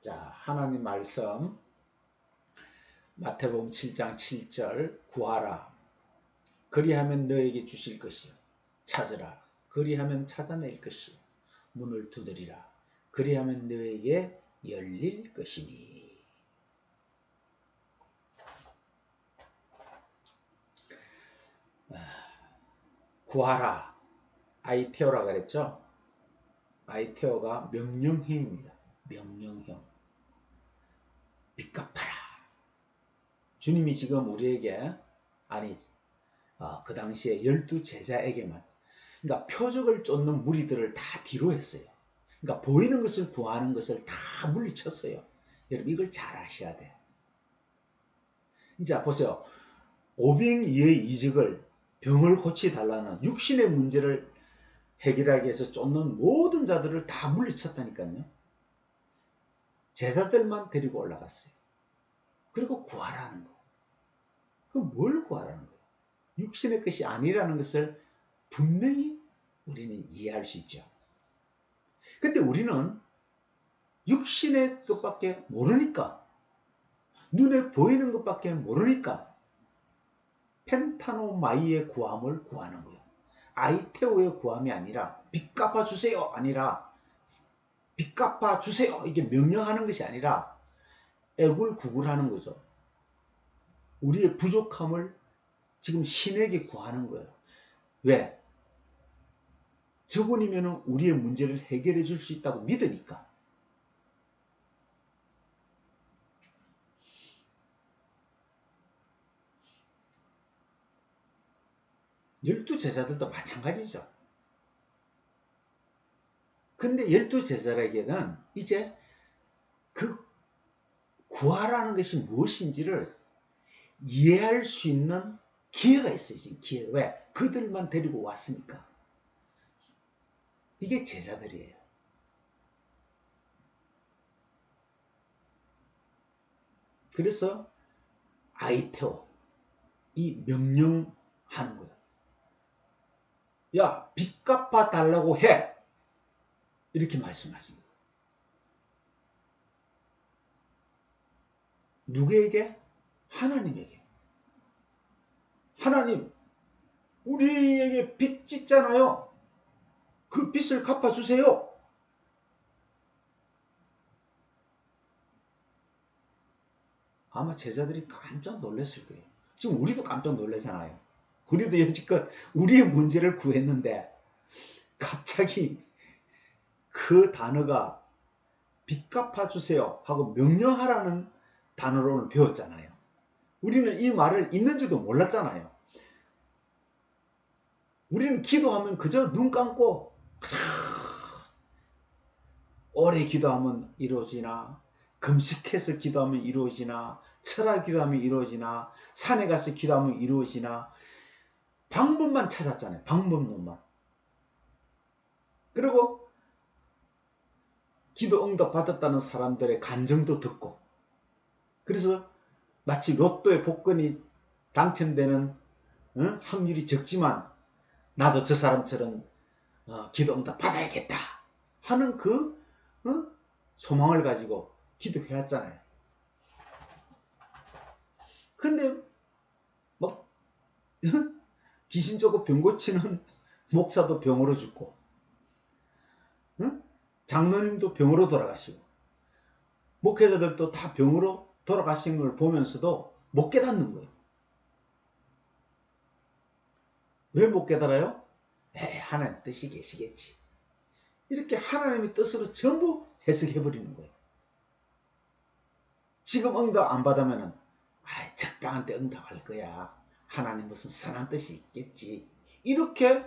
자, 하나님 말씀 마태복음 7장 7절 구하라 그리하면 너에게 주실 것이요 찾으라 그리하면 찾아낼 것이요 문을 두드리라 그리하면 너에게 열릴 것이니. 구하라 아이테오라 그랬죠. 아이테오가 명령형입니다. 명령형. 빚 갚아라. 주님이 지금 우리에게 아니 그 당시에 12제자에게만 그러니까 표적을 쫓는 무리들을 다 뒤로 했어요. 그러니까 보이는 것을 구하는 것을 다 물리쳤어요. 여러분 이걸 잘 아셔야 돼. 이제 보세요. 오병이의 이적을 병을 고치달라는 육신의 문제를 해결하기 위해서 쫓는 모든 자들을 다 물리쳤다니까요. 제자들만 데리고 올라갔어요. 그리고 구하라는 거. 그럼 뭘 구하라는 거예요? 육신의 것이 아니라는 것을 분명히 우리는 이해할 수 있죠. 근데 우리는 육신의 것밖에 모르니까, 눈에 보이는 것밖에 모르니까 펜타노마이의 구함을 구하는 거예요. 아이테오의 구함이 아니라 빚 갚아주세요 아니라 빚 갚아주세요 이게 명령하는 것이 아니라 애굴구굴하는 거죠. 우리의 부족함을 지금 신에게 구하는 거예요. 왜? 저분이면 우리의 문제를 해결해 줄 수 있다고 믿으니까. 열두 제자들도 마찬가지죠. 근데 열두 제자에게는 이제 그 구하라는 것이 무엇인지를 이해할 수 있는 기회가 있어요. 지금 기회가. 왜? 그들만 데리고 왔으니까. 이게 제자들이에요. 그래서 아이테오 이 명령하는 거예요. 야, 빚 갚아 달라고 해. 이렇게 말씀하십니다. 누구에게? 하나님에게. 하나님, 우리에게 빚 짓잖아요. 그 빚을 갚아주세요. 아마 제자들이 깜짝 놀랐을 거예요. 지금 우리도 깜짝 놀라잖아요. 우리도 여지껏 우리의 문제를 구했는데 갑자기 그 단어가 빚 갚아주세요 하고 명령하라는 단어로 오늘 배웠잖아요. 우리는 이 말을 있는지도 몰랐잖아요. 우리는 기도하면 그저 눈 감고 오래 기도하면 이루어지나, 금식해서 기도하면 이루어지나, 철학 기도하면 이루어지나, 산에 가서 기도하면 이루어지나, 방법만 찾았잖아요. 방법론만. 그리고 기도 응답 받았다는 사람들의 간증도 듣고, 그래서 마치 로또의 복권이 당첨되는 확률이 적지만 나도 저 사람처럼 기도 응답 받아야겠다 하는 그 소망을 가지고 기도해왔잖아요. 근데 막 귀신 쫓고 병 고치는 목사도 병으로 죽고 장로님도 병으로 돌아가시고 목회자들도 다 병으로 돌아가신 걸 보면서도 못 깨닫는 거예요. 왜 못 깨달아요? 하나님 뜻이 계시겠지. 이렇게 하나님의 뜻으로 전부 해석해버리는 거예요. 지금 응답 안 받으면 적당한 때 응답할 거야. 하나님 무슨 선한 뜻이 있겠지. 이렇게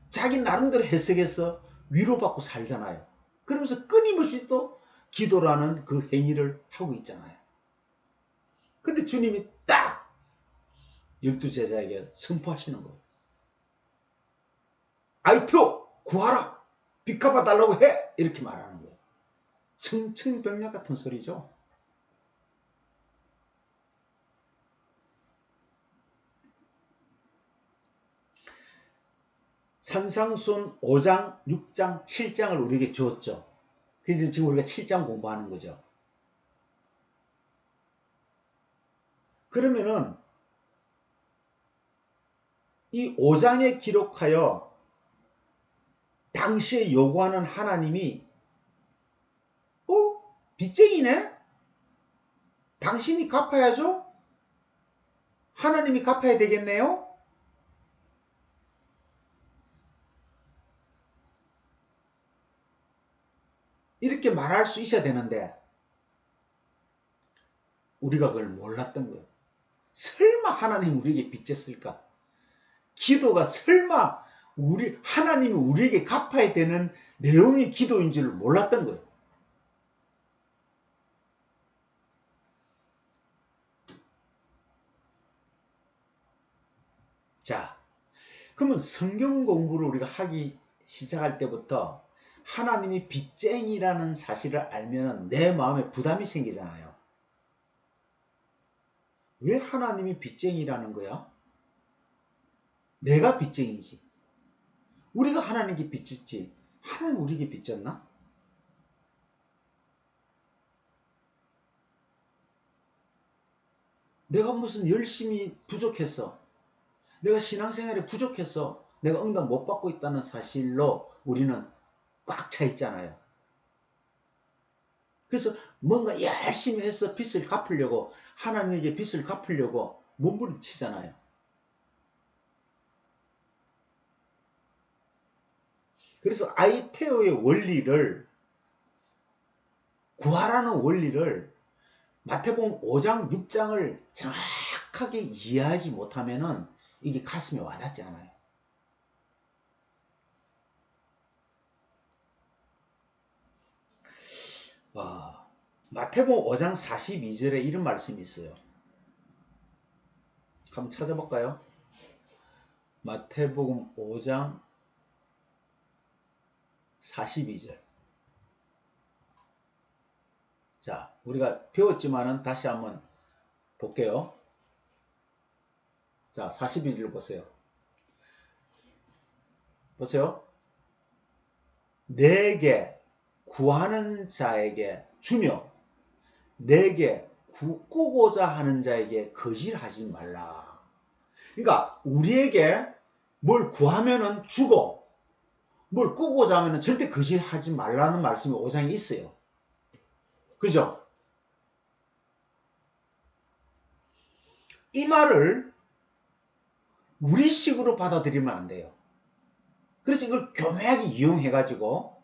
자기 나름대로 해석해서 위로받고 살잖아요. 그러면서 끊임없이 또 기도라는 그 행위를 하고 있잖아요. 근데 주님이 딱 12제자에게 선포하시는 거예요. 아이테오 구하라. 빚 갚아달라고 해. 이렇게 말하는 거예요. 청천벽력 같은 소리죠. 산상순 5장, 6장, 7장을 우리에게 주었죠. 그래서 지금 우리가 7장 공부하는 거죠. 그러면은 이 5장에 기록하여 당시에 요구하는 하나님이 빚쟁이네? 당신이 갚아야죠? 하나님이 갚아야 되겠네요? 이렇게 말할 수 있어야 되는데 우리가 그걸 몰랐던 거예요. 설마 하나님이 우리에게 빚졌을까? 기도가 설마 하나님이 우리에게 갚아야 되는 내용의 기도인 줄 몰랐던 거예요. 자, 그러면 성경 공부를 우리가 하기 시작할 때부터 하나님이 빚쟁이라는 사실을 알면 내 마음에 부담이 생기잖아요. 왜 하나님이 빚쟁이라는 거야? 내가 빚쟁이지. 우리가 하나님께 빚졌지. 하나님 우리에게 빚졌나? 내가 무슨 열심히 부족했어. 내가 신앙생활에 부족해서 내가 응답 못 받고 있다는 사실로 우리는 꽉 차 있잖아요. 그래서 뭔가 열심히 해서 빚을 갚으려고 하나님에게 빚을 갚으려고 몸부림치잖아요. 그래서 아이테오의 원리를 구하라는 원리를 마태복음 5장 6장을 정확하게 이해하지 못하면은 이게 가슴에 와닿지 않아요. 마태복음 5장 42절에 이런 말씀이 있어요. 한번 찾아볼까요? 마태복음 5장 42절. 자, 우리가 배웠지만은 다시 한번 볼게요. 자, 42절 보세요. 보세요. 내게 구하는 자에게 주며 내게 꾸고자 하는 자에게 거절하지 말라. 그러니까 우리에게 뭘 구하면은 주고 뭘 꾸고자 하면은 절대 거절하지 말라는 말씀이 5장에 있어요. 그죠? 이 말을 우리식으로 받아들이면 안 돼요. 그래서 이걸 교묘하게 이용해가지고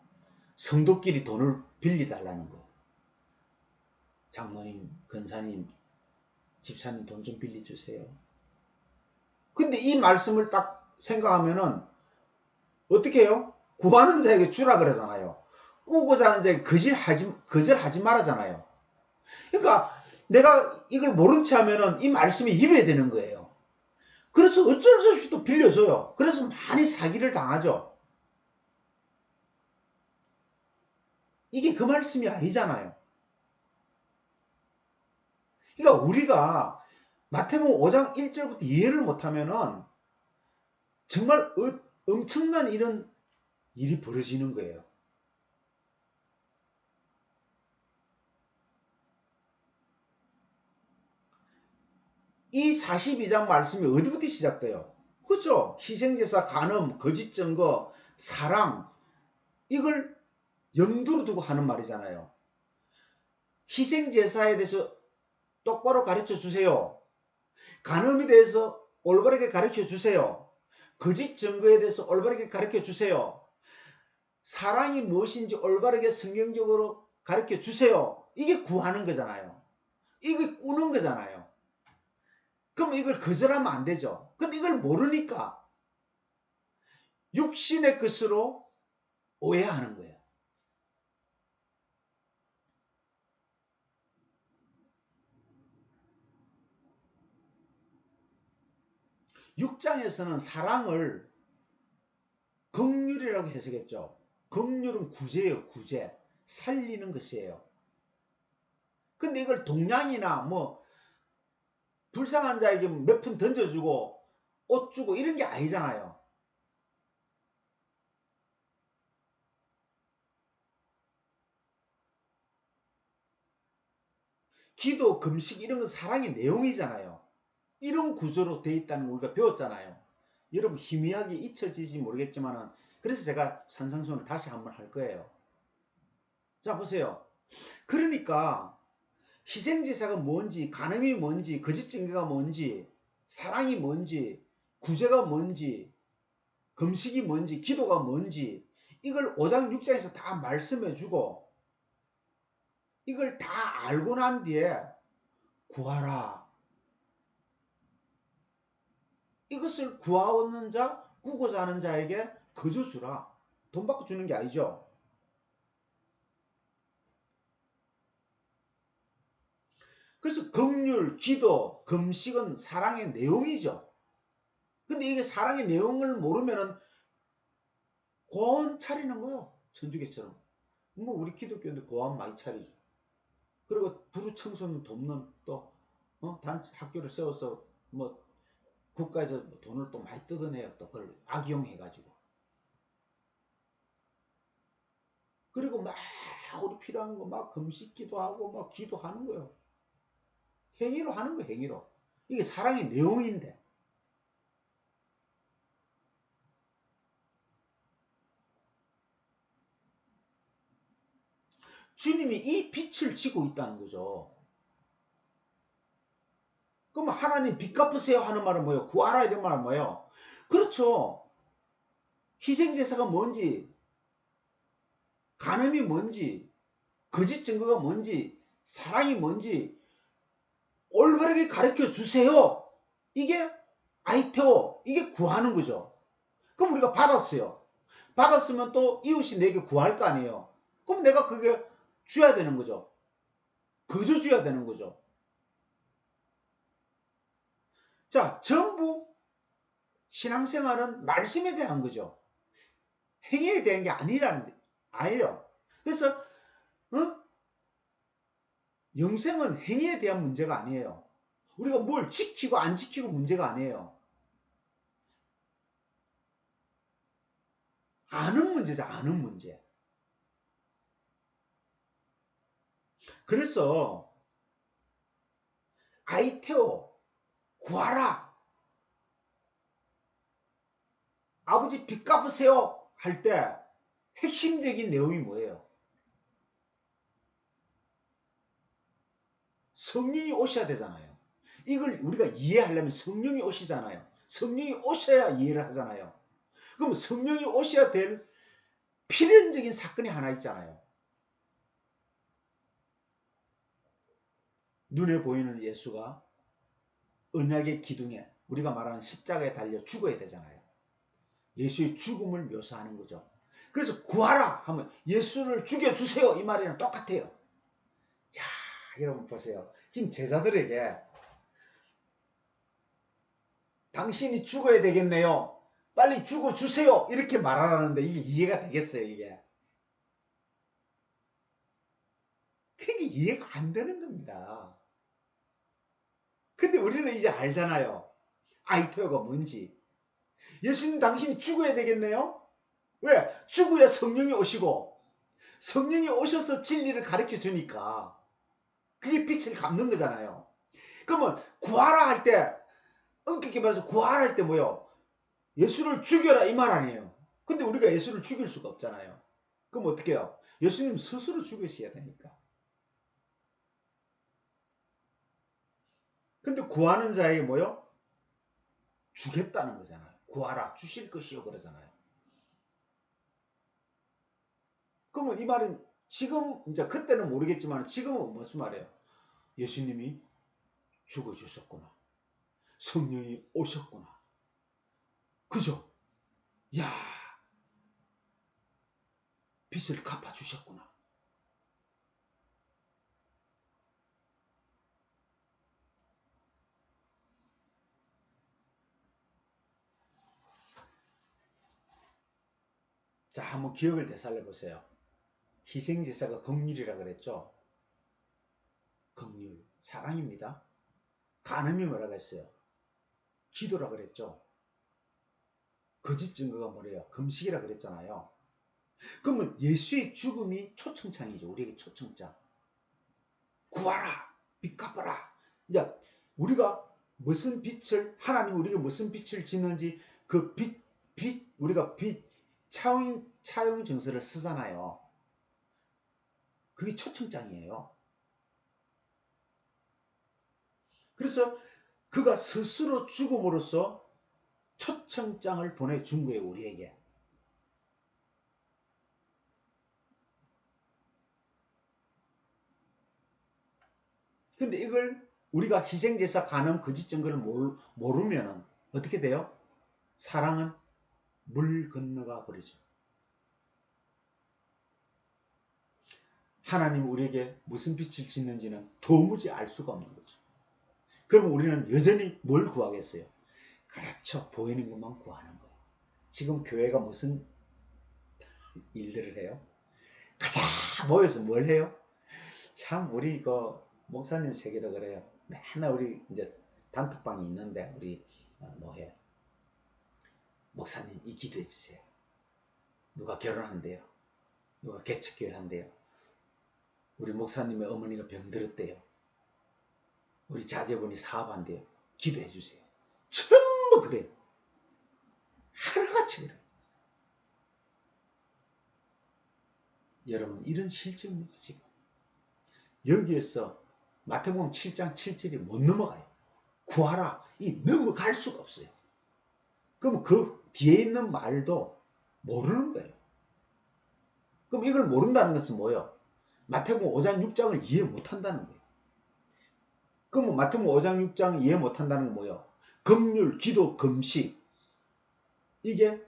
성도끼리 돈을 빌리달라는 거. 장로님, 권사님, 집사님 돈 좀 빌려주세요. 근데 이 말씀을 딱 생각하면은 어떻게 해요? 구하는 자에게 주라 그러잖아요. 꾸고자 하는 자에게 거절하지 말아잖아요. 그러니까 내가 이걸 모른 채 하면은 이 말씀이 입에 되는 거예요. 그래서 어쩔 수 없이 또 빌려줘요. 그래서 많이 사기를 당하죠. 이게 그 말씀이 아니잖아요. 그러니까 우리가 마태복음 5장 1절부터 이해를 못하면은 정말 엄청난 이런 일이 벌어지는 거예요. 이 42장 말씀이 어디부터 시작돼요? 그렇죠? 희생제사, 간음, 거짓 증거, 사랑, 이걸 염두로 두고 하는 말이잖아요. 희생제사에 대해서 똑바로 가르쳐 주세요. 간음에 대해서 올바르게 가르쳐 주세요. 거짓 증거에 대해서 올바르게 가르쳐 주세요. 사랑이 무엇인지 올바르게 성경적으로 가르쳐 주세요. 이게 구하는 거잖아요. 이게 꾸는 거잖아요. 그럼 이걸 거절하면 안 되죠. 근데 이걸 모르니까 육신의 것으로 오해하는 거예요. 6장에서는 사랑을 긍휼이라고 해석했죠. 긍휼은 구제예요, 구제. 살리는 것이에요. 근데 이걸 동냥이나 뭐 불쌍한 자에게 몇 푼 던져주고 옷 주고 이런 게 아니잖아요. 기도, 금식 이런 건 사랑의 내용이잖아요. 이런 구조로 돼 있다는 걸 우리가 배웠잖아요. 여러분 희미하게 잊혀지지 모르겠지만은 그래서 제가 산상수훈을 다시 한번 할 거예요. 자 보세요. 그러니까 희생제사가 뭔지, 간음이 뭔지, 거짓 증거가 뭔지, 사랑이 뭔지, 구제가 뭔지, 금식이 뭔지, 기도가 뭔지 이걸 5장 6장에서 다 말씀해 주고 이걸 다 알고 난 뒤에 구하라. 이것을 구하는 자, 구고자 하는 자에게 거저 주라. 돈 받고 주는 게 아니죠. 그래서 긍휼, 기도, 금식은 사랑의 내용이죠. 근데 이게 사랑의 내용을 모르면은 고함 차리는 거요. 천주교처럼. 뭐 우리 기독교인데 고함 많이 차리죠. 그리고 부르 청소는 돕는 또 단체 학교를 세워서 뭐 국가에서 돈을 또 많이 뜯어내요. 또 그걸 악용해가지고. 그리고 막 우리 필요한 거 막 금식기도 하고 막 기도하는 거예요. 행위로 하는 거예요. 행위로. 이게 사랑의 내용인데. 주님이 이 빛을 지고 있다는 거죠. 그럼 하나님 빛 갚으세요 하는 말은 뭐예요? 구하라 이런 말은 뭐예요? 그렇죠. 희생제사가 뭔지, 간음이 뭔지, 거짓 증거가 뭔지, 사랑이 뭔지 올바르게 가르쳐 주세요. 이게 아이테오, 이게 구하는 거죠. 그럼 우리가 받았어요. 받았으면 또 이웃이 내게 구할 거 아니에요. 그럼 내가 그게 줘야 되는 거죠. 거저 줘야 되는 거죠. 자, 전부 신앙생활은 말씀에 대한 거죠. 행위에 대한 게 아니에요. 그래서 영생은 행위에 대한 문제가 아니에요. 우리가 뭘 지키고 안 지키고 문제가 아니에요. 아는 문제죠. 아는 문제. 그래서 아이테오 구하라. 아버지 빚 갚으세요 할 때 핵심적인 내용이 뭐예요? 성령이 오셔야 되잖아요. 이걸 우리가 이해하려면 성령이 오시잖아요. 성령이 오셔야 이해를 하잖아요. 그럼 성령이 오셔야 될 필연적인 사건이 하나 있잖아요. 눈에 보이는 예수가 언약의 기둥에 우리가 말하는 십자가에 달려 죽어야 되잖아요. 예수의 죽음을 묘사하는 거죠. 그래서 구하라 하면 예수를 죽여주세요 이 말이랑 똑같아요. 자, 여러분 보세요. 지금 제자들에게 당신이 죽어야 되겠네요. 빨리 죽어주세요 이렇게 말하라는데 이게 이해가 되겠어요 이게? 그게 이해가 안 되는 겁니다. 근데 우리는 이제 알잖아요. 아이테오가 뭔지. 예수님 당신이 죽어야 되겠네요. 왜? 죽어야 성령이 오시고 성령이 오셔서 진리를 가르쳐 주니까 그게 빛을 갚는 거잖아요. 그러면 구하라 할 때 엄격히 말해서 구하라 할 때 뭐요? 예수를 죽여라 이 말 아니에요. 근데 우리가 예수를 죽일 수가 없잖아요. 그럼 어떻게 해요? 예수님 스스로 죽으셔야 되니까. 근데 구하는 자에게 뭐요? 주겠다는 거잖아요. 구하라 주실 것이요 그러잖아요. 그러면 이 말은 지금 이제 그때는 모르겠지만 지금은 무슨 말이에요? 예수님이 죽어주셨구나. 성령이 오셨구나. 그죠? 야, 빚을 갚아주셨구나. 자, 한번 기억을 되살려 보세요. 희생제사가 긍휼이라 그랬죠? 긍휼, 사랑입니다. 간음이 뭐라고 했어요? 기도라 그랬죠? 거짓 증거가 뭐래요? 금식이라 그랬잖아요. 그러면 예수의 죽음이 초청장이죠. 우리에게 초청장. 구하라, 빚 갚아라. 이제 우리가 무슨 빛을 하나님 우리가 무슨 빛을 지는지 그 빛 우리가 빛 차용 증서를 쓰잖아요. 그게 초청장이에요. 그래서 그가 스스로 죽음으로써 초청장을 보내준 거예요, 우리에게. 근데 이걸 우리가 희생제사 간음 거짓 증거를 모르면 어떻게 돼요? 사랑은 물 건너가 버리죠. 하나님 우리에게 무슨 빛을 짓는지는 도무지 알 수가 없는 거죠. 그럼 우리는 여전히 뭘 구하겠어요? 그렇죠. 보이는 것만 구하는 거예요. 지금 교회가 무슨 일들을 해요? 가자 모여서 뭘 해요? 참 우리 그 목사님 세계도 그래요. 맨날 우리 이제 단톡방이 있는데 우리 노회 목사님 이 기도해 주세요. 누가 결혼한대요. 누가 개척교회 한대요. 우리 목사님의 어머니가 병들었대요. 우리 자제분이 사업한대요. 기도해 주세요. 전부 그래요. 하루같이 그래요. 여러분 이런 실정입니다 지금. 여기에서 마태복음 7장 7절이 못 넘어가요. 구하라. 이 넘어갈 수가 없어요. 그럼 그 뒤에 있는 말도 모르는 거예요. 그럼 이걸 모른다는 것은 뭐예요? 마태복음 5장 6장을 이해 못한다는 거예요. 그럼 마태복음 5장 6장 이해 못한다는 건 뭐예요? 금률, 기도, 금식 이게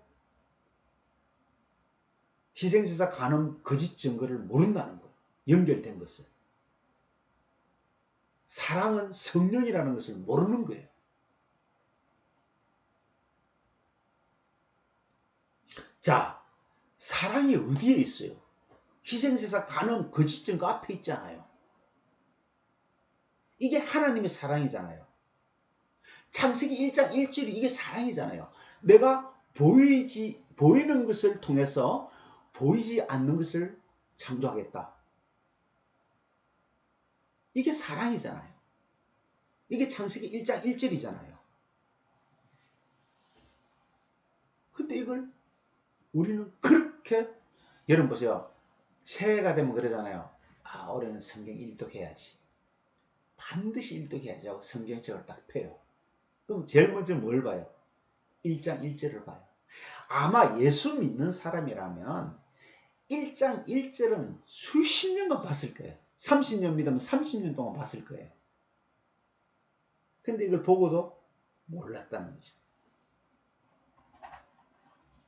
희생제사 간음 거짓 증거를 모른다는 거예요. 연결된 것을. 사랑은 성령이라는 것을 모르는 거예요. 자, 사랑이 어디에 있어요? 희생제사 간음 거짓 증거 앞에 있잖아요. 이게 하나님의 사랑이잖아요. 창세기 1장 1절이 이게 사랑이잖아요. 내가 보이는 것을 통해서 보이지 않는 것을 창조하겠다. 이게 사랑이잖아요. 이게 창세기 1장 1절이잖아요. 근데 이걸 우리는 그렇게 여러분 보세요. 새해가 되면 그러잖아요. 아 올해는 성경 일독해야지. 반드시 일독해야지 하고 성경책을 딱 펴요. 그럼 제일 먼저 뭘 봐요? 1장 1절을 봐요. 아마 예수 믿는 사람이라면 1장 1절은 수십 년간 봤을 거예요. 30년 믿으면 30년 동안 봤을 거예요. 근데 이걸 보고도 몰랐다는 거죠.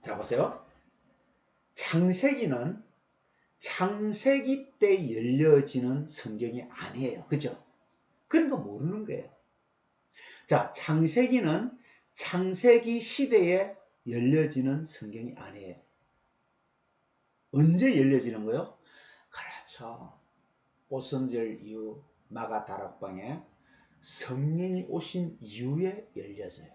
자 보세요. 창세기는 창세기 때 열려지는 성경이 아니에요. 그죠? 그런 거 모르는 거예요. 자, 창세기는 창세기 시대에 열려지는 성경이 아니에요. 언제 열려지는 거요? 그렇죠. 오순절 이후 마가 다락방에 성령이 오신 이후에 열려져요.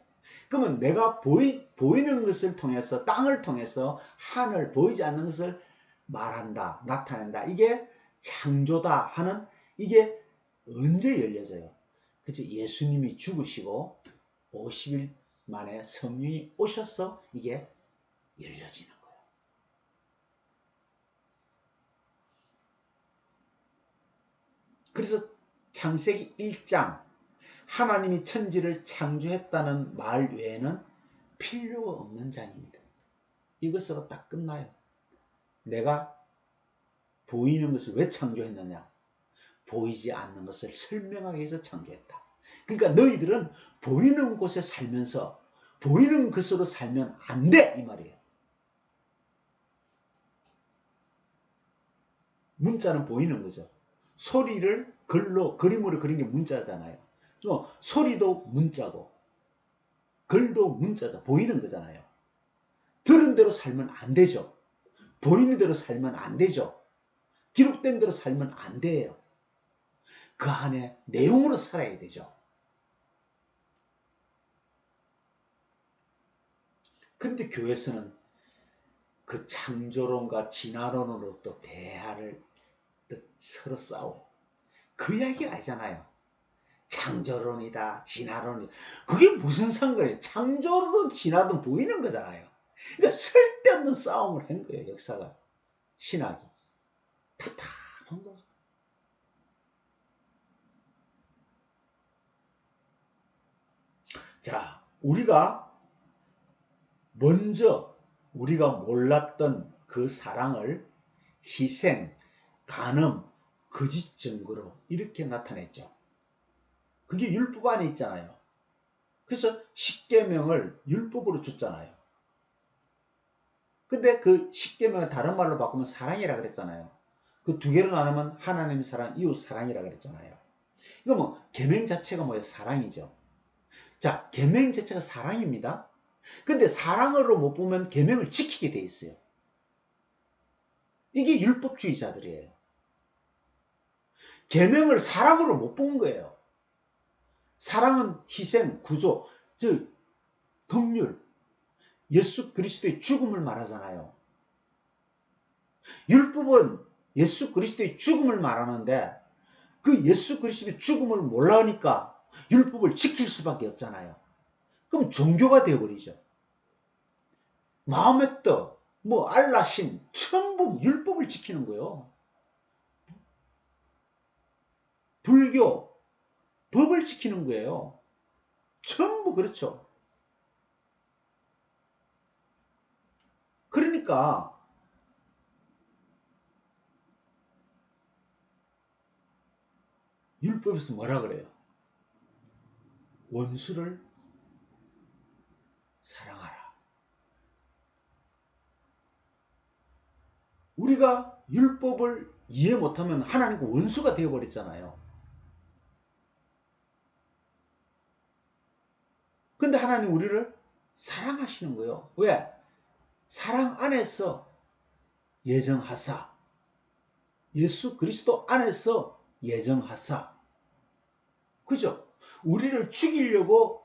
그러면 내가 보이는 것을 통해서 땅을 통해서 하늘 보이지 않는 것을 말한다, 나타낸다. 이게 창조다 하는 이게 언제 열려져요? 그죠? 예수님이 죽으시고 50일 만에 성령이 오셔서 이게 열려지는 거예요. 그래서 창세기 1장 하나님이 천지를 창조했다는 말 외에는 필요가 없는 장입니다. 이것으로 딱 끝나요. 내가 보이는 것을 왜 창조했느냐? 보이지 않는 것을 설명하기 위해서 창조했다. 그러니까 너희들은 보이는 곳에 살면서 보이는 것으로 살면 안 돼! 이 말이에요. 문자는 보이는 거죠. 소리를 글로 그림으로 그린 게 문자잖아요. 소리도 문자고 글도 문자죠. 보이는 거잖아요. 들은 대로 살면 안 되죠. 보이는 대로 살면 안 되죠. 기록된 대로 살면 안 돼요. 그 안에 내용으로 살아야 되죠. 그런데 교회에서는 그 창조론과 진화론으로 또 대화를 또 서로 싸워요. 그 이야기가 아니잖아요. 창조론이다, 진화론이다. 그게 무슨 상관이에요? 창조든 진화든 보이는 거잖아요. 그러니까 쓸데없는 싸움을 한 거예요, 역사가. 신학이. 답답한 거. 자, 우리가 몰랐던 그 사랑을 희생, 간음, 거짓 증거로 이렇게 나타냈죠. 그게 율법 안에 있잖아요. 그래서 십계명을 율법으로 줬잖아요. 근데 그 십계명을 다른 말로 바꾸면 사랑이라 그랬잖아요. 그 두 개로 나누면 하나님 사랑, 이웃 사랑이라 그랬잖아요. 이거 뭐 계명 자체가 뭐예요? 사랑이죠. 자, 계명 자체가 사랑입니다. 근데 사랑으로 못 보면 계명을 지키게 돼 있어요. 이게 율법주의자들이에요. 계명을 사랑으로 못 본 거예요. 사랑은 희생, 구조, 즉 긍휼, 예수 그리스도의 죽음을 말하잖아요. 율법은 예수 그리스도의 죽음을 말하는데 그 예수 그리스도의 죽음을 몰라하니까 율법을 지킬 수밖에 없잖아요. 그럼 종교가 되어버리죠. 마호메트, 뭐 알라신 전부 율법을 지키는 거예요. 불교, 법을 지키는 거예요. 전부 그렇죠. 그러니까 율법에서 뭐라 그래요? 원수를 사랑하라. 우리가 율법을 이해 못하면 하나님과 원수가 되어버렸잖아요. 근데 하나님 우리를 사랑하시는 거예요. 왜? 사랑 안에서 예정하사, 예수 그리스도 안에서 예정하사. 그죠? 우리를 죽이려고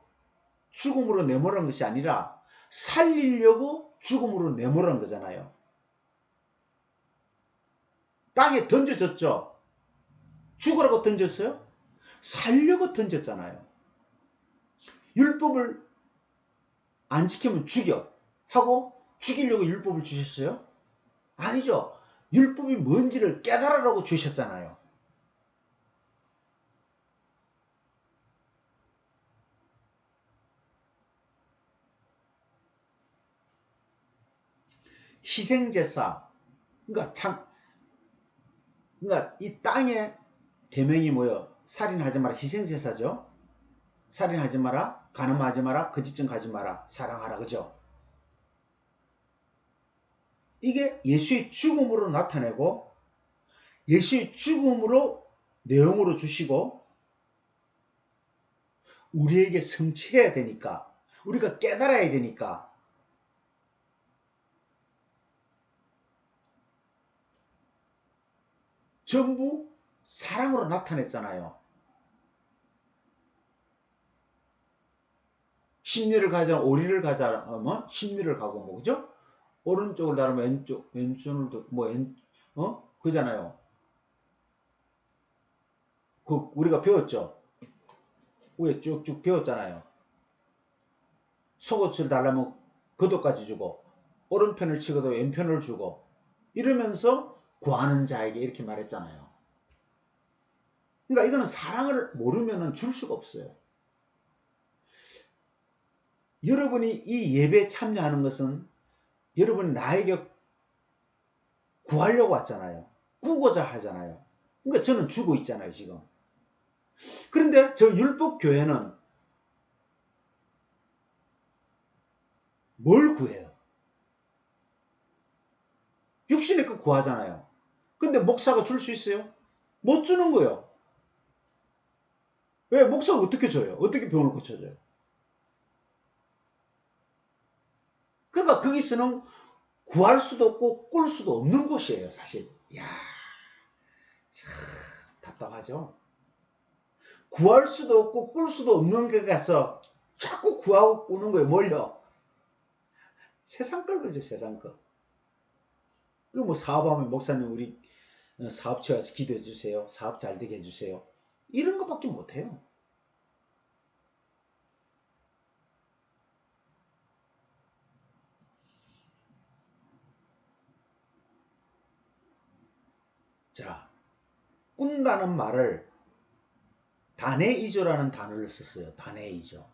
죽음으로 내몰은 것이 아니라 살리려고 죽음으로 내몰은 거잖아요. 땅에 던져졌죠? 죽으라고 던졌어요? 살려고 던졌잖아요. 율법을 안 지키면 죽여 하고 죽이려고 율법을 주셨어요? 아니죠. 율법이 뭔지를 깨달으라고 주셨잖아요. 희생제사. 그러니까 이 땅의 계명이 뭐예요? 살인하지 마라. 희생제사죠. 살인하지 마라. 간음하지 마라. 거짓증 가지 마라. 사랑하라. 그죠? 이게 예수의 죽음으로 나타내고 예수의 죽음으로 내용으로 주시고 우리에게 성취해야 되니까 우리가 깨달아야 되니까 전부 사랑으로 나타냈잖아요. 심리를 가자, 오리를 가자, 뭐 심리를 가고 뭐 그죠? 오른쪽을 나르면 왼손을 뭐 그잖아요. 그 우리가 배웠죠. 위에 쭉쭉 배웠잖아요. 속옷을 달라면 겉옷까지 주고 오른편을 치고도 왼편을 주고 이러면서 구하는 자에게 이렇게 말했잖아요. 그러니까 이거는 사랑을 모르면 줄 수가 없어요. 여러분이 이 예배에 참여하는 것은 여러분이 나에게 구하려고 왔잖아요. 꾸고자 하잖아요. 그러니까 저는 주고 있잖아요, 지금. 그런데 저 율법교회는 뭘 구해요? 육신의 것 구하잖아요. 근데 목사가 줄 수 있어요? 못 주는 거예요. 왜? 목사가 어떻게 줘요? 어떻게 병을 고쳐줘요? 그러니까 거기서는 구할 수도 없고 꿀 수도 없는 곳이에요, 사실. 이야, 참 답답하죠? 구할 수도 없고 꿀 수도 없는 데 가서 자꾸 구하고 꾸는 거예요. 뭘요? 세상 걸 그죠, 세상 거. 그 뭐 사업하면 목사님 우리 사업체 와서 기도해 주세요. 사업 잘 되게 해주세요. 이런 것밖에 못해요. 자, 꾼다는 말을 다내이조라는 단어를 썼어요. 다내이조.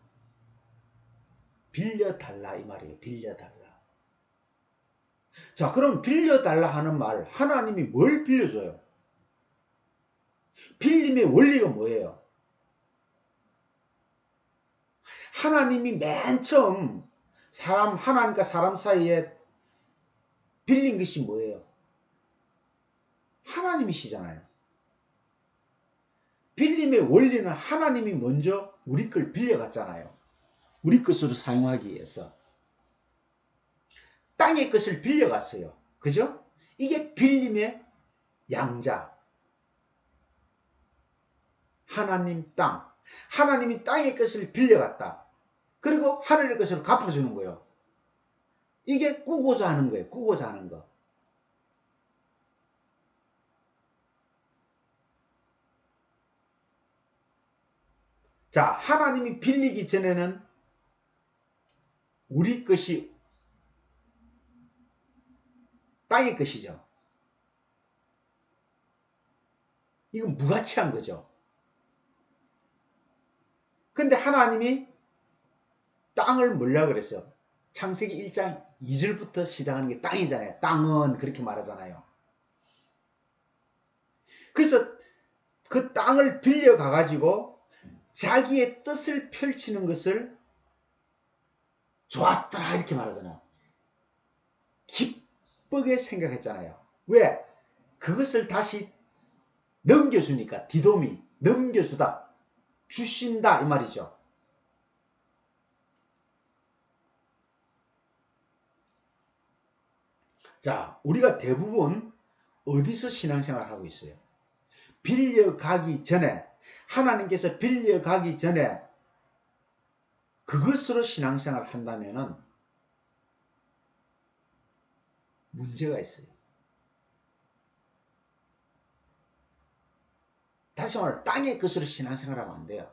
빌려달라 이 말이에요. 빌려달라. 자, 그럼 빌려달라 하는 말, 하나님이 뭘 빌려줘요? 빌림의 원리가 뭐예요? 하나님이 맨 처음 하나님과 사람 사이에 빌린 것이 뭐예요? 하나님이시잖아요. 빌림의 원리는 하나님이 먼저 우리 걸 빌려갔잖아요. 우리 것으로 사용하기 위해서. 땅의 것을 빌려갔어요. 그죠? 이게 빌림의 양자. 하나님 땅. 하나님이 땅의 것을 빌려갔다. 그리고 하늘의 것으로 갚아주는 거예요. 이게 꾸고자 하는 거예요. 꾸고자 하는 거. 자, 하나님이 빌리기 전에는 우리 것이 땅의 것이죠. 이건 무가치한 거죠. 근데 하나님이 땅을 뭐라 그랬어요? 창세기 1장 2절부터 시작하는 게 땅이잖아요. 땅은 그렇게 말하잖아요. 그래서 그 땅을 빌려가 가지고 자기의 뜻을 펼치는 것을 좋았더라 이렇게 말하잖아요. 기쁘게 생각했잖아요. 왜? 그것을 다시 넘겨주니까. 디돔이 넘겨주다, 주신다 이 말이죠. 자, 우리가 대부분 어디서 신앙생활을 하고 있어요? 빌려가기 전에, 하나님께서 빌려가기 전에 그것으로 신앙생활을 한다면 문제가 있어요. 다시 말해 땅의 것으로 신앙생활하면 안 돼요.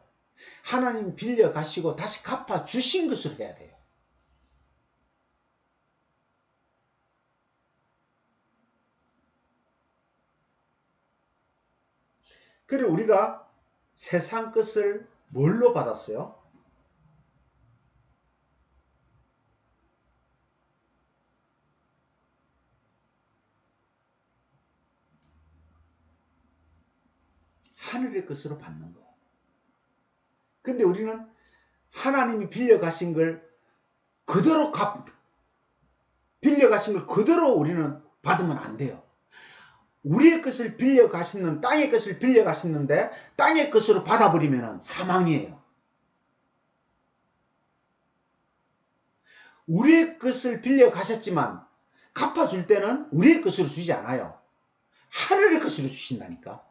하나님 빌려가시고 다시 갚아주신 것으로 해야 돼요. 그래 우리가 세상 것을 뭘로 받았어요? 하늘의 것으로 받는 거. 근데 우리는 하나님이 빌려가신 걸 그대로 빌려가신 걸 그대로 우리는 받으면 안 돼요. 우리의 것을 빌려가시는, 땅의 것을 빌려가시는데 땅의 것으로 받아버리면 사망이에요. 우리의 것을 빌려가셨지만 갚아줄 때는 우리의 것으로 주지 않아요. 하늘의 것으로 주신다니까.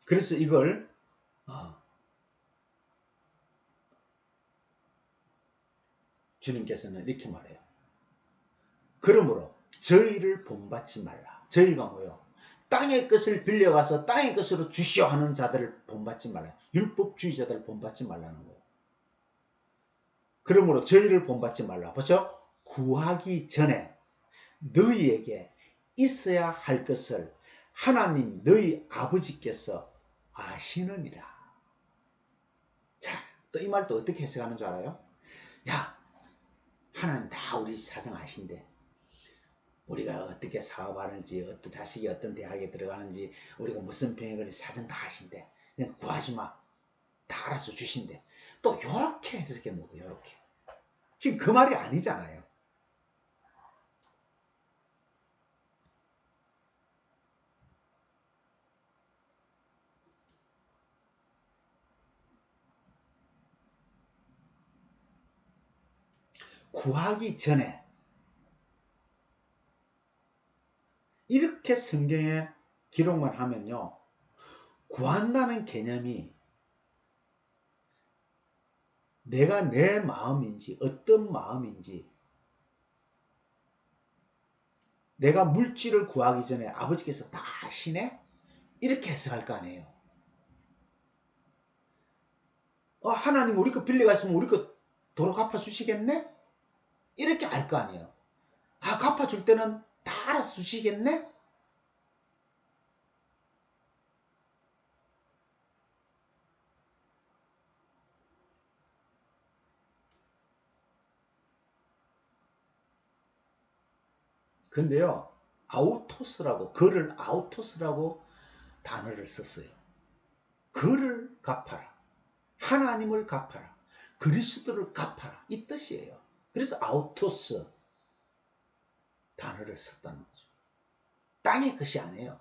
그래서 이걸 주님께서는 이렇게 말해요. 그러므로 저희를 본받지 말라. 저희가 뭐요? 땅의 것을 빌려가서 땅의 것으로 주시오 하는 자들을 본받지 말라. 율법주의자들을 본받지 말라는 거예요. 그러므로 저희를 본받지 말라. 보죠? 구하기 전에 너희에게 있어야 할 것을 하나님 너희 아버지께서 아시느니라. 자, 또 이 말도 어떻게 해석하는 줄 알아요? 야, 하나님 다 우리 사정 아신대. 우리가 어떻게 사업하는지, 어떤 자식이 어떤 대학에 들어가는지, 우리가 무슨 병에 걸린 사정 다 아신대. 그냥 구하지 마. 다 알아서 주신대. 또 요렇게 해석해 놓고 요렇게. 지금 그 말이 아니잖아요. 구하기 전에 이렇게 성경에 기록만 하면요. 구한다는 개념이 내가 내 마음인지 어떤 마음인지 내가 물질을 구하기 전에 아버지께서 다 아시네? 이렇게 해석할 거 아니에요. 하나님 우리 거 빌려갔으면 우리 거 도로 갚아주시겠네? 이렇게 알 거 아니에요. 아, 갚아줄 때는 다 알아서 주시겠네? 근데요, 아우토스라고, 그를 아우토스라고 단어를 썼어요. 그를 갚아라. 하나님을 갚아라. 그리스도를 갚아라. 이 뜻이에요. 그래서 아우토스 단어를 썼다는 거죠. 땅의 것이 아니에요.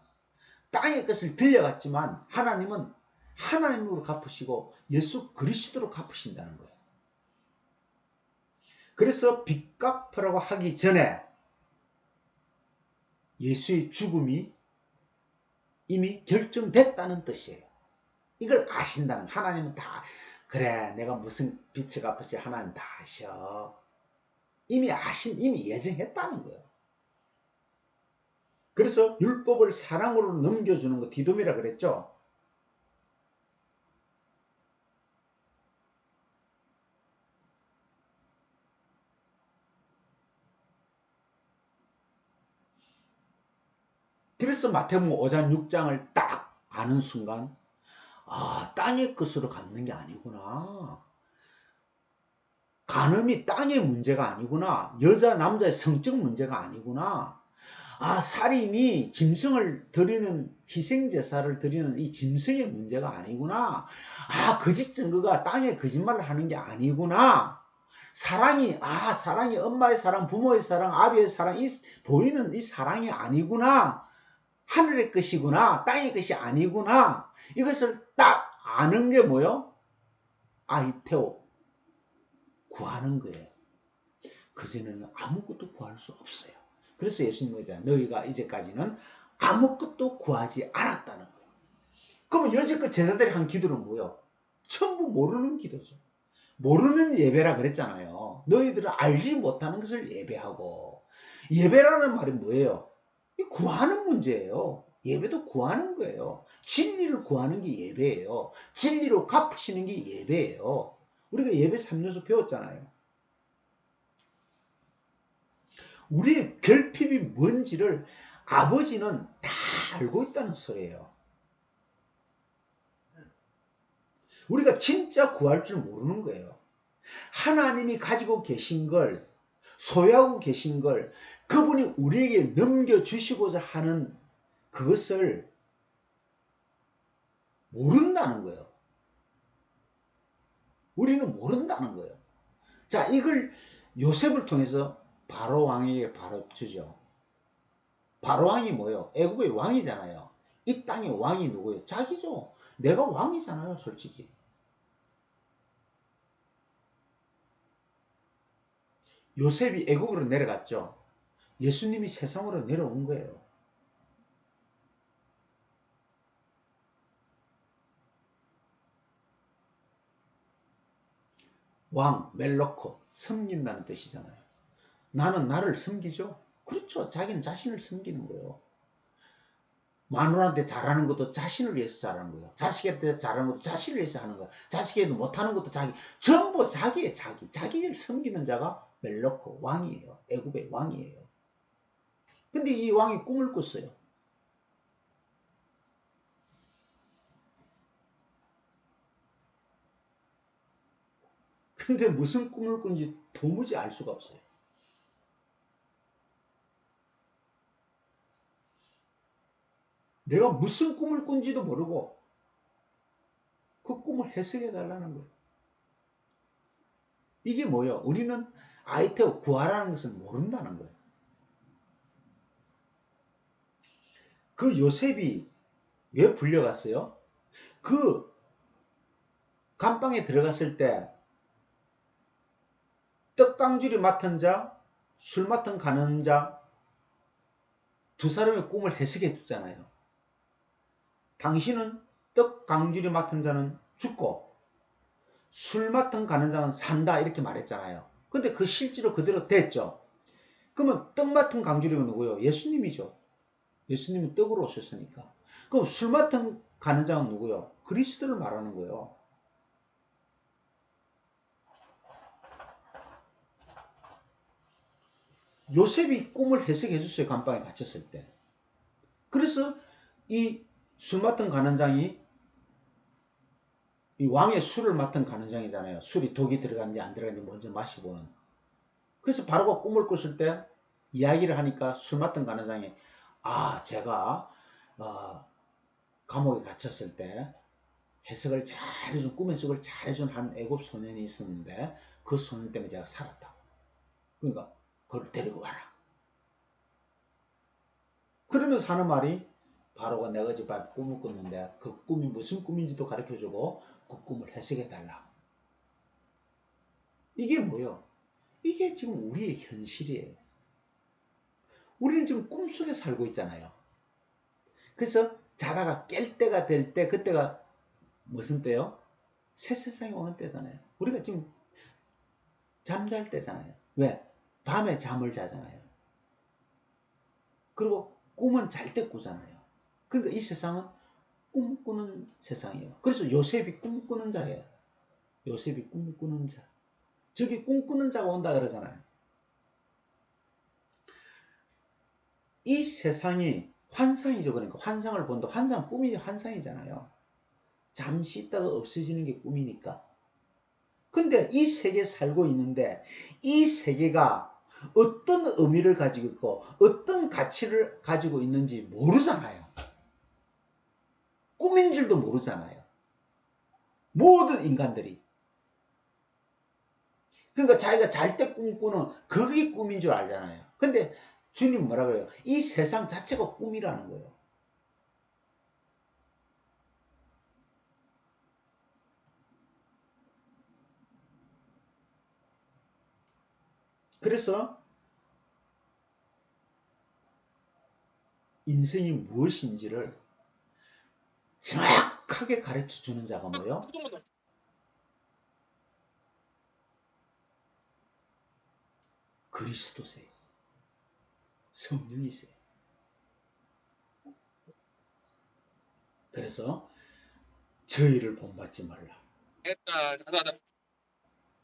땅의 것을 빌려갔지만 하나님은 하나님으로 갚으시고 예수 그리스도로 갚으신다는 거예요. 그래서 빚 갚으라고 하기 전에 예수의 죽음이 이미 결정됐다는 뜻이에요. 이걸 아신다는 거예요. 하나님은 다 그래 내가 무슨 빚을 갚을지 하나님 다 아셔. 이미 이미 예정했다는 거예요. 그래서 율법을 사랑으로 넘겨주는 거 디돔이라 그랬죠. 그래서 마태복음 5장 6장을 딱 아는 순간 아, 땅의 것으로 갚는 게 아니구나. 간음이 땅의 문제가 아니구나. 여자 남자의 성적 문제가 아니구나. 아, 살인이 짐승을 드리는 희생제사를 드리는 이 짐승의 문제가 아니구나. 아, 거짓 증거가 땅에 거짓말을 하는 게 아니구나. 사랑이 엄마의 사랑, 부모의 사랑, 아비의 사랑, 이 보이는 이 사랑이 아니구나. 하늘의 것이구나. 땅의 것이 아니구나. 이것을 딱 아는 게 뭐요? 아이테오. 구하는 거예요. 그전에는 아무것도 구할 수 없어요. 그래서 예수님은 너희가 이제까지는 아무것도 구하지 않았다는 거예요. 그러면 여지껏 제자들이 한 기도는 뭐예요? 전부 모르는 기도죠. 모르는 예배라 그랬잖아요. 너희들은 알지 못하는 것을 예배하고, 예배라는 말이 뭐예요? 구하는 문제예요. 예배도 구하는 거예요. 진리를 구하는 게 예배예요. 진리로 갚으시는 게 예배예요. 우리가 예배 3요소 배웠잖아요. 우리의 결핍이 뭔지를 아버지는 다 알고 있다는 소리예요. 우리가 진짜 구할 줄 모르는 거예요. 하나님이 가지고 계신 걸, 소유하고 계신 걸 그분이 우리에게 넘겨주시고자 하는 그것을 모른다는 거예요. 우리는 모른다는 거예요. 자, 이걸 요셉을 통해서 바로 왕에게 바로 주죠. 바로 왕이 뭐예요? 애국의 왕이잖아요. 이 땅의 왕이 누구예요? 자기죠. 내가 왕이잖아요, 솔직히. 요셉이 애국으로 내려갔죠. 예수님이 세상으로 내려온 거예요. 왕, 멜로코, 섬긴다는 뜻이잖아요. 나는 나를 섬기죠. 그렇죠. 자기는 자신을 섬기는 거예요. 마누라한테 잘하는 것도 자신을 위해서 잘하는 거예요. 자식한테 잘하는 것도 자신을 위해서 하는 거예요. 자식에도 못하는 것도 자기. 전부 자기의 자기. 자기를 섬기는 자가 멜로코, 왕이에요. 애굽의 왕이에요. 근데 이 왕이 꿈을 꿨어요. 근데 무슨 꿈을 꾼지 도무지 알 수가 없어요. 내가 무슨 꿈을 꾼지도 모르고 그 꿈을 해석해 달라는 거예요. 이게 뭐예요? 우리는 아이테오 구하라는 것을 모른다는 거예요. 그 요셉이 왜 불려갔어요? 그 감방에 들어갔을 때 떡강줄이 맡은 자, 술 맡은 가는 자 두 사람의 꿈을 해석해 주잖아요. 당신은 떡강줄이 맡은 자는 죽고 술 맡은 가는 자는 산다 이렇게 말했잖아요. 근데 그 실제로 그대로 됐죠. 그러면 떡 맡은 강줄이가 누구예요? 예수님이죠. 예수님은 떡으로 오셨으니까. 그럼 술 맡은 가는 자는 누구예요? 그리스도를 말하는 거예요. 요셉이 꿈을 해석해 줬어요. 감방에 갇혔을 때. 그래서 이 술 맡은 간원장이 이 왕의 술을 맡은 간원장이잖아요. 술이 독이 들어갔는지 안 들어갔는지 먼저 마시고는. 그래서 바로가 꿈을 꿨을 때 이야기를 하니까 술 맡은 간원장이 제가 감옥에 갇혔을 때 해석을 잘해준 꿈 해석을 잘해준 한 애굽 소년이 있었는데 그 소년 때문에 제가 살았다고. 그러니까 그걸 데리고 가라. 그러면서 하는 말이 바로가 내가 어젯밤에 꿈을 꿨는데 그 꿈이 무슨 꿈인지도 가르쳐주고 그 꿈을 해석해달라. 이게 뭐예요? 이게 지금 우리의 현실이에요. 우리는 지금 꿈속에 살고 있잖아요. 그래서 자다가 깰 때가 될 때 그때가 무슨 때요? 새 세상이 오는 때잖아요. 우리가 지금 잠잘 때잖아요. 왜? 밤에 잠을 자잖아요. 그리고 꿈은 잘 때 꾸잖아요. 그러니까 이 세상은 꿈꾸는 세상이에요. 그래서 요셉이 꿈꾸는 자예요. 요셉이 꿈꾸는 자. 저기 꿈꾸는 자가 온다 그러잖아요. 이 세상이 환상이죠. 그러니까 환상을 본다. 환상, 꿈이 환상이잖아요. 잠시 있다가 없어지는 게 꿈이니까. 근데 이 세계에 살고 있는데 이 세계가 어떤 의미를 가지고 있고 어떤 가치를 가지고 있는지 모르잖아요. 꿈인 줄도 모르잖아요. 모든 인간들이. 그러니까 자기가 잘 때 꿈꾸는 그게 꿈인 줄 알잖아요. 근데 주님 뭐라 그래요? 이 세상 자체가 꿈이라는 거예요. 그래서 인생이 무엇인지를 정확하게 가르쳐 주는 자가 뭐예요? 그리스도세요. 성령이세요. 그래서 저희를 본받지 말라. 됐다. 자자자.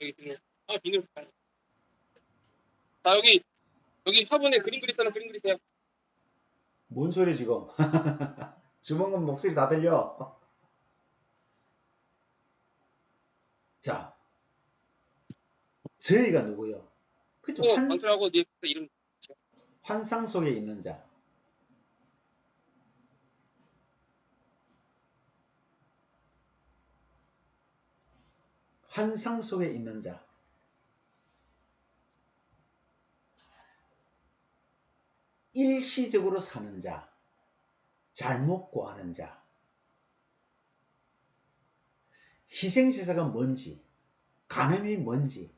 여기 비누. 비누. 자, 여기 화분에 그림 그리세요. 그림 그리세요. 뭔 소리 지금? 주먹은 목소리 다 들려. 자, 저희가 누구요? 그죠? 방출하고 네 이름. 환상 속에 있는 자. 환상 속에 있는 자. 일시적으로 사는 자. 잘못 구하는 자. 희생제사가 뭔지, 간음이 뭔지,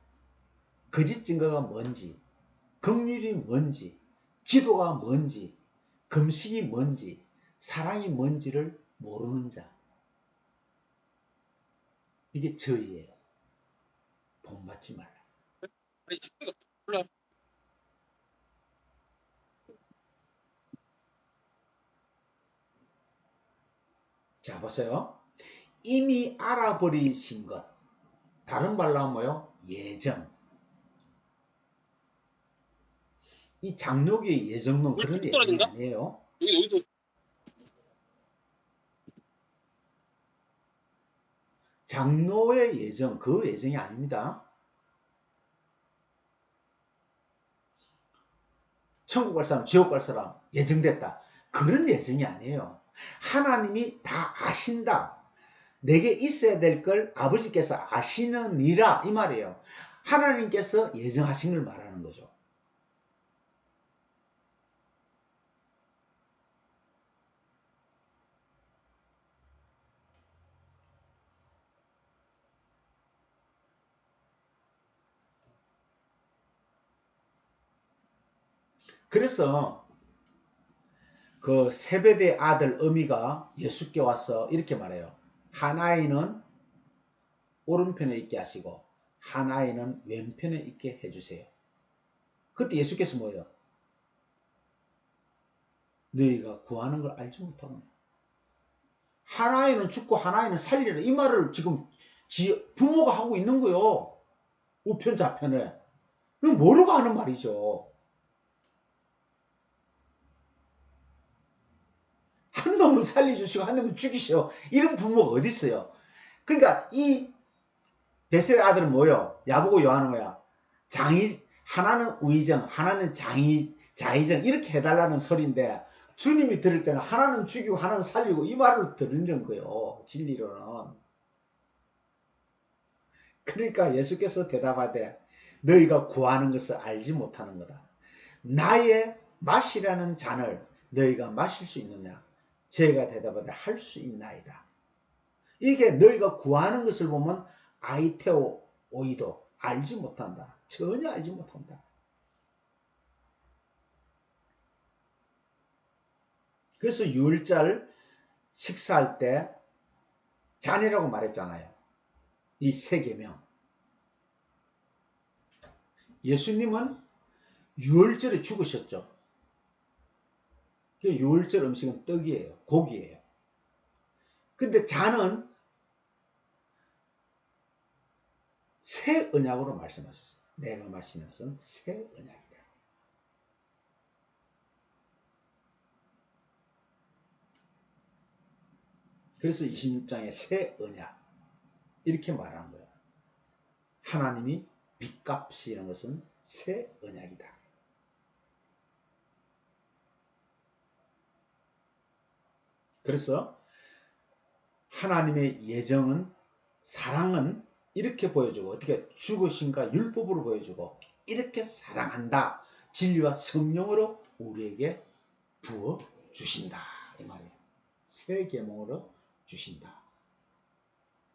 거짓 증거가 뭔지, 긍휼이 뭔지, 기도가 뭔지, 금식이 뭔지, 사랑이 뭔지를 모르는 자. 이게 저희예요. 본받지 말라. 아니, 친구가 몰라. 자, 보세요. 이미 알아버리신 것. 다른 말로 하면 뭐요? 예정. 이 장로교의 예정론 물 그런 뚝뚝 예정이 떨어진다? 아니에요. 여기서 장로의 예정, 그 예정이 아닙니다. 천국 갈 사람, 지옥 갈 사람 예정됐다. 그런 예정이 아니에요. 하나님이 다 아신다. 내게 있어야 될 걸 아버지께서 아시느니라 이 말이에요. 하나님께서 예정하신 걸 말하는 거죠. 그래서 그 세베대 아들 어미가 예수께 와서 이렇게 말해요. 한 아이는 오른편에 있게 하시고 한 아이는 왼편에 있게 해주세요. 그때 예수께서 뭐예요? 너희가 구하는 걸 알지 못하구나. 한 아이는 죽고 한 아이는 살리라. 이 말을 지금 부모가 하고 있는 거요. 우편 좌편에. 그럼 모르고 하는 말이죠. 놈은 살려주시고 한 놈은 죽이시오. 이런 부모가 어디 있어요? 그러니까 이 베셋의 아들은 뭐요? 야고보 요한은 뭐야? 하나는 우의정, 하나는 자의정 이렇게 해달라는 소리인데 주님이 들을 때는 하나는 죽이고 하나는 살리고 이 말을 들으는 거예요. 진리로는. 그러니까 예수께서 대답하되 너희가 구하는 것을 알지 못하는 거다. 나의 마시라는 잔을 너희가 마실 수 있느냐? 제가 대답하되 할 수 있나이다. 이게 너희가 구하는 것을 보면 아이테오 오이도 알지 못한다. 전혀 알지 못한다. 그래서 유월절 식사할 때 잔이라고 말했잖아요. 이 세 계명. 예수님은 유월절에 죽으셨죠. 유월절 음식은 떡이에요. 고기예요. 근데 잔은 새 언약으로 말씀하셨어요. 내가 마시는 것은 새 언약이다. 그래서 26장에 새 언약 이렇게 말하는 거예요. 하나님이 빚값이라는 것은 새 언약이다. 그래서 하나님의 예정은 사랑은 이렇게 보여주고 어떻게 죽으신가 율법으로 보여주고 이렇게 사랑한다. 진리와 성령으로 우리에게 부어 주신다. 이 말이에요. 새 계명으로 주신다.